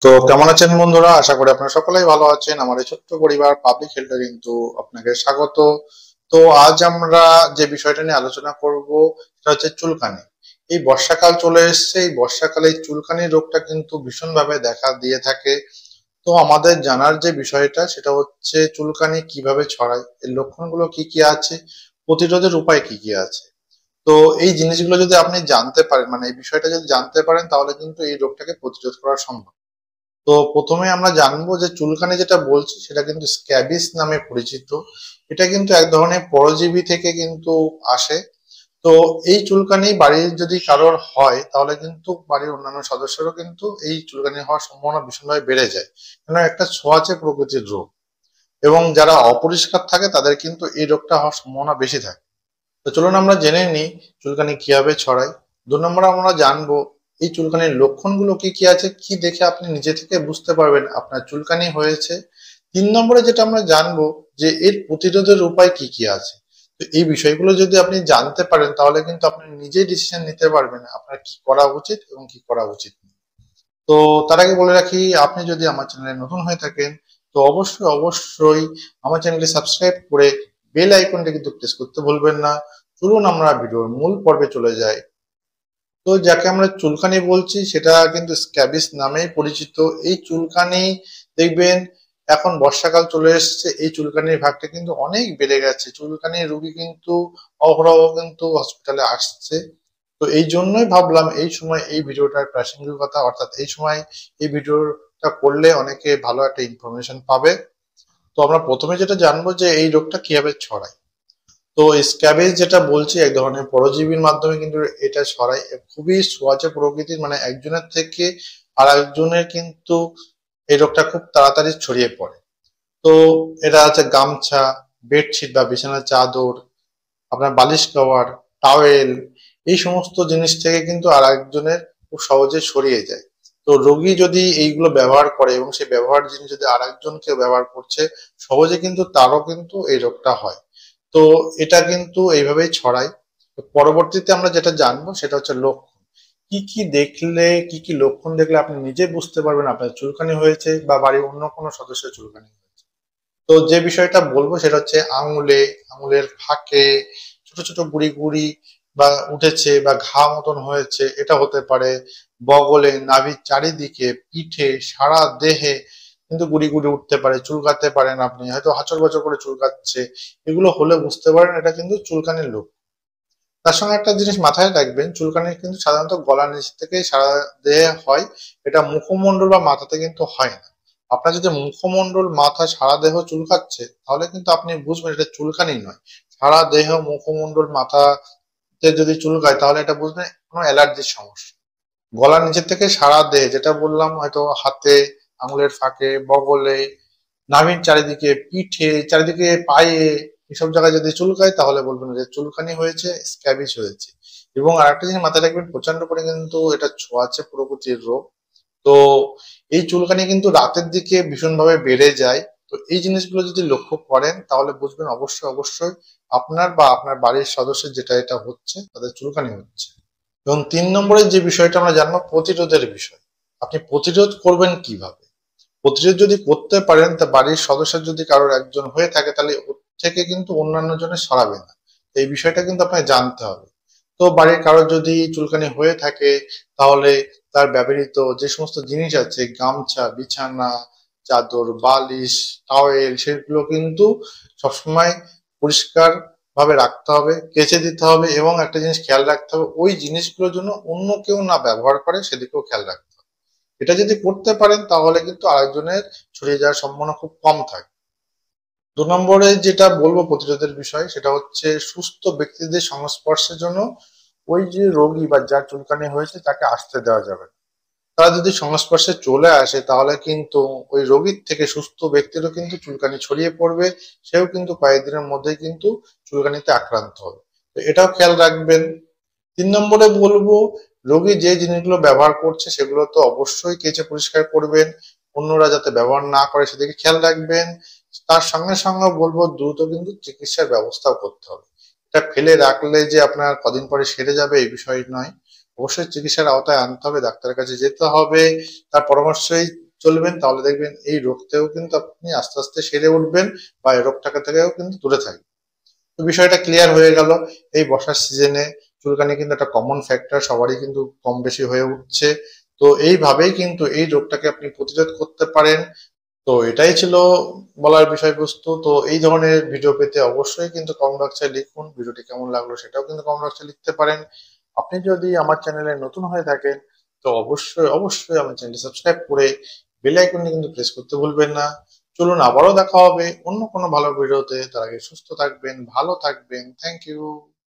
তো কেমন আছেন বন্ধুরা? আশা করি আপনারা সকলেই ভালো আছেন। আমার এই ছোট্ট পরিবার পাবলিক হেলথে কিন্তু আপনাকে স্বাগত। তো আজ আমরা যে বিষয়টা নিয়ে আলোচনা করব সেটা হচ্ছে চুলকানি। এই বর্ষাকাল চলে এসেছে, এই বর্ষাকালে এই চুলকানি রোগটা কিন্তু ভীষণভাবে দেখা দিয়ে থাকে। তো আমাদের জানার যে বিষয়টা সেটা হচ্ছে চুলকানি কিভাবে ছড়ায়, এর লক্ষণগুলো কি কি আছে, প্রতিরোধের উপায় কি কি আছে। তো এই জিনিসগুলো যদি আপনি জানতে পারেন, মানে এই বিষয়টা যদি জানতে পারেন, তাহলে কিন্তু এই রোগটাকে প্রতিরোধ করা সম্ভব। তো প্রথমে আমরা জানবো যে চুলকানি যেটা বলছি সেটা কিন্তু স্ক্যাবিস নামে পরিচিত। এটা কিন্তু এক ধরনের পরজীবী থেকে কিন্তু আসে। তো এই চুলকানি বাড়ির যদি কারোর হয় তাহলে কিন্তু বাড়ির অন্যান্য সদস্যরও কিন্তু এই চুলকানি হওয়ার সম্ভাবনা ভীষণভাবে বেড়ে যায়, কেন একটা ছোঁয়াচে প্রকৃতির রোগ। এবং যারা অপরিষ্কার থাকে তাদের কিন্তু এই রোগটা হওয়ার সম্ভাবনা বেশি থাকে। তো চলুন আমরা জেনে নিই চুলকানি কিভাবে ছড়ায়। ২ নম্বরে আমরা জানবো এই চুলকানির লক্ষণগুলো কি কি আছে, কি দেখে আপনি নিজে থেকে বুঝতে পারবেন আপনার চুলকানি হয়েছে। ৩ নম্বরে যেটা আমরা জানবো যে এর প্রতিরোধের উপায় কি কি আছে। তো এই বিষয়গুলো যদি আপনি জানতে পারেন তাহলে কিন্তু আপনি নিজেই ডিসিশন নিতে পারবেন আপনার কি করা উচিত এবং কি করা উচিত না। তো তার আগে বলে রাখি, আপনি যদি আমার চ্যানেলে নতুন হয়ে থাকেন তো অবশ্যই অবশ্যই আমার চ্যানেলটি সাবস্ক্রাইব করে বেল আইকনটা কিন্তু প্রেস করতে ভুলবেন না। চলুন আমরা ভিডিওর মূল পর্বে চলে যাই। তো যাকে আমরা চুলকানি বলছি সেটা কিন্তু স্ক্যাবিস নামেই পরিচিত। এই চুলকানি দেখবেন এখন বর্ষাকাল চলে এসেছে, এই চুলকানির ভাগটা কিন্তু অনেক বেড়ে গেছে। চুলকানির রোগী কিন্তু অহরহ কিন্তু হসপিটালে আসছে। তো এই জন্যই ভাবলাম এই সময় এই ভিডিওটার প্রাসঙ্গিকতা, অর্থাৎ এই সময় এই ভিডিওটা করলে অনেকে ভালো একটা ইনফরমেশন পাবে। তো আমরা প্রথমে যেটা জানবো যে এই রোগটা কিভাবে ছড়ায়। তো স্ক্যাবিস যেটা বলছি এক ধরনের পরজীবীর মাধ্যমে কিন্তু এটা ছড়ায়। খুবই ছোঁয়াচে প্রকৃতির, মানে একজনের থেকে আর একজনের কিন্তু এই রোগটা খুব তাড়াতাড়ি ছড়িয়ে পড়ে। তো এটা আছে গামছা, বেডশিট বা বিছানার চাদর, আপনার বালিশ কভার, টাওয়েল, এই সমস্ত জিনিস থেকে কিন্তু আর একজনের খুব সহজে ছড়িয়ে যায়। তো রোগী যদি এইগুলো ব্যবহার করে এবং সেই ব্যবহার জিনিস যদি আর একজনকে ব্যবহার করছে, সহজে কিন্তু তারও কিন্তু এই রোগটা হয়। তো এটা কিন্তু এইভাবেই ছড়ায়। তো পরবর্তীতে আমরা যেটা জানবো সেটা হচ্ছে লক্ষণ। কি কি দেখলে, কি কি লক্ষণ দেখলে আপনি নিজে বুঝতে পারবেন আপনার চুলকানি হয়েছে বা বাড়ির অন্য কোনো সদস্যের চুলকানি হয়েছে। তো যে বিষয়টা বলবো সেটা হচ্ছে আঙুলের ফাঁকে ছোট ছোট গুড়ি গুড়ি বা উঠেছে বা ঘা মতন হয়েছে, এটা হতে পারে। বগলে, নাভির চারিদিকে, পিঠে, সারা দেহে কিন্তু গুড়ি গুড়ি উঠতে পারে, চুলকাতে পারেন, আপনি হয়তো হাঁচর বাচর করে চুলকাচ্ছে। এগুলো হলে বুঝতে পারেন এটা কিন্তু চুলকানির লক্ষণ। তার সঙ্গে একটা জিনিস মাথায় রাখবেন, চুলকানি কিন্তু সাধারণত গলার নিচ থেকে সারা দেহে হয়। এটা মুখমণ্ডল বা মাথাতে কিন্তু হয় না। আপনার যদি মুখমণ্ডল, মাথা, সারা দেহ চুলকাচ্ছে তাহলে কিন্তু আপনি বুঝবেন এটা চুলকানি নয়। সারা দেহ, মুখমণ্ডল, মাথাতে যদি চুলকায় তাহলে এটা বুঝবেন কোনো অ্যালার্জির সমস্যা। গলার নিচের থেকে সারা দেহে, যেটা বললাম, হয়তো হাতে, আঙুলের ফাঁকে, বগলে, নাভির চারিদিকে, পিঠে, চারিদিকে, পায়ে, এসব জায়গায় যদি চুলকায় তাহলে বলবেন যে চুলকানি হয়েছে, স্ক্যাবিস হয়েছে। এবং আরেকটা জিনিস মাথায় রাখবেন, প্রচন্ড করে কিন্তু এটা ছোঁয়াচে প্রকৃতির রোগ। তো এই চুলকানি কিন্তু রাতের দিকে ভীষণভাবে বেড়ে যায়। তো এই জিনিসগুলো যদি লক্ষ্য করেন তাহলে বুঝবেন অবশ্যই অবশ্যই আপনার বা আপনার বাড়ির সদস্যের যেটা এটা হচ্ছে তাদের চুলকানি হচ্ছে। এবং ৩ নম্বরে যে বিষয়টা আমরা জানবো প্রতিরোধের বিষয়। আপনি প্রতিরোধ করবেন কিভাবে। প্রতিরোধ যদি করতে পারেন তা বাড়ির সদস্য যদি কারোর একজন হয়ে থাকে তাহলে ওর থেকে কিন্তু অন্যান্য জনে ছড়াবে না। এই বিষয়টা কিন্তু আপনাকে জানতে হবে। তো বাড়ির কারোর যদি চুলকানি হয়ে থাকে তাহলে তার ব্যবহৃত যে সমস্ত জিনিস আছে, গামছা, বিছানা চাদর, বালিশ, টাওয়েল, সেগুলো কিন্তু সবসময় পরিষ্কার ভাবে রাখতে হবে, কেচে দিতে হবে। এবং একটা জিনিস খেয়াল রাখতে হবে, ওই জিনিসগুলোর জন্য অন্য কেউ না ব্যবহার করে সেদিকেও খেয়াল রাখতে হবে। এটা যদি করতে পারেন তাহলে কিন্তু আরেকজনের ছড়িয়ে যাওয়ার সম্ভাবনা খুব কম থাকে। ২ নম্বরে যেটা বলবো প্রতিরোধের বিষয় সেটা হচ্ছে সুস্থ ব্যক্তিদের সংস্পর্শের জন্য ওই যে রোগী বা যার চুলকানি হয়েছে তাকে আসতে দেওয়া যাবে না। তারা যদি সংস্পর্শে চলে আসে তাহলে কিন্তু ওই রোগীর থেকে সুস্থ ব্যক্তিরও কিন্তু চুলকানি ছড়িয়ে পড়বে। সেও কিন্তু কয়েকদিনের মধ্যেই কিন্তু চুলকানিতে আক্রান্ত হবে। তো এটাও খেয়াল রাখবেন। ৩ নম্বরে বলবো, রোগী যে জিনিসগুলো ব্যবহার করছে সেগুলো তো অবশ্যই কেচে পরিষ্কার করবেন। অন্যরা যাতে ব্যবহার না করে সেদিকে খেয়াল রাখবেন। তার সঙ্গে সঙ্গে বলবো দ্রুত কিন্তু চিকিৎসার ব্যবস্থাও করতে হবে। এটা ফেলে রাখলে যে আপনার কদিন পরে সেরে যাবে এই বিষয় নয়। অবশ্যই চিকিৎসার আওতায় আনতে হবে, ডাক্তারের কাছে যেতে হবে, তার পরামর্শেই চলবেন, তাহলে দেখবেন এই রোগ থেকেও কিন্তু আপনি আস্তে আস্তে সেরে উঠবেন বা এই রোগটাকে থেকেও কিন্তু দূরে থাকবেন। তো বিষয়টা ক্লিয়ার হয়ে গেল। এই বর্ষার সিজনে চুলকানি কিন্তু একটা কমন ফ্যাক্টর, সবারই কিন্তু কম বেশি হয়ে উঠছে। তো এইভাবেই কিন্তু এই রোগটাকে আপনি প্রতিরোধ করতে পারেন। তো এটাই ছিল বলার বিষয়বস্তু। তো এই ধরনের ভিডিও পেতে অবশ্যই কিন্তু কমেন্ট বক্সে লিখুন, ভিডিওটি কেমন লাগলো সেটাও কিন্তু কমেন্ট বক্সে লিখতে পারেন। আপনি যদি আমার চ্যানেলে নতুন হয়ে থাকেন তো অবশ্যই অবশ্যই আমার চ্যানেলটি সাবস্ক্রাইব করে বেল আইকনটি কিন্তু প্রেস করতে ভুলবেন না। চলুন আবারও দেখা হবে অন্য কোনো ভালো ভিডিওতে। তার আগে সুস্থ থাকবেন, ভালো থাকবেন। Thank you.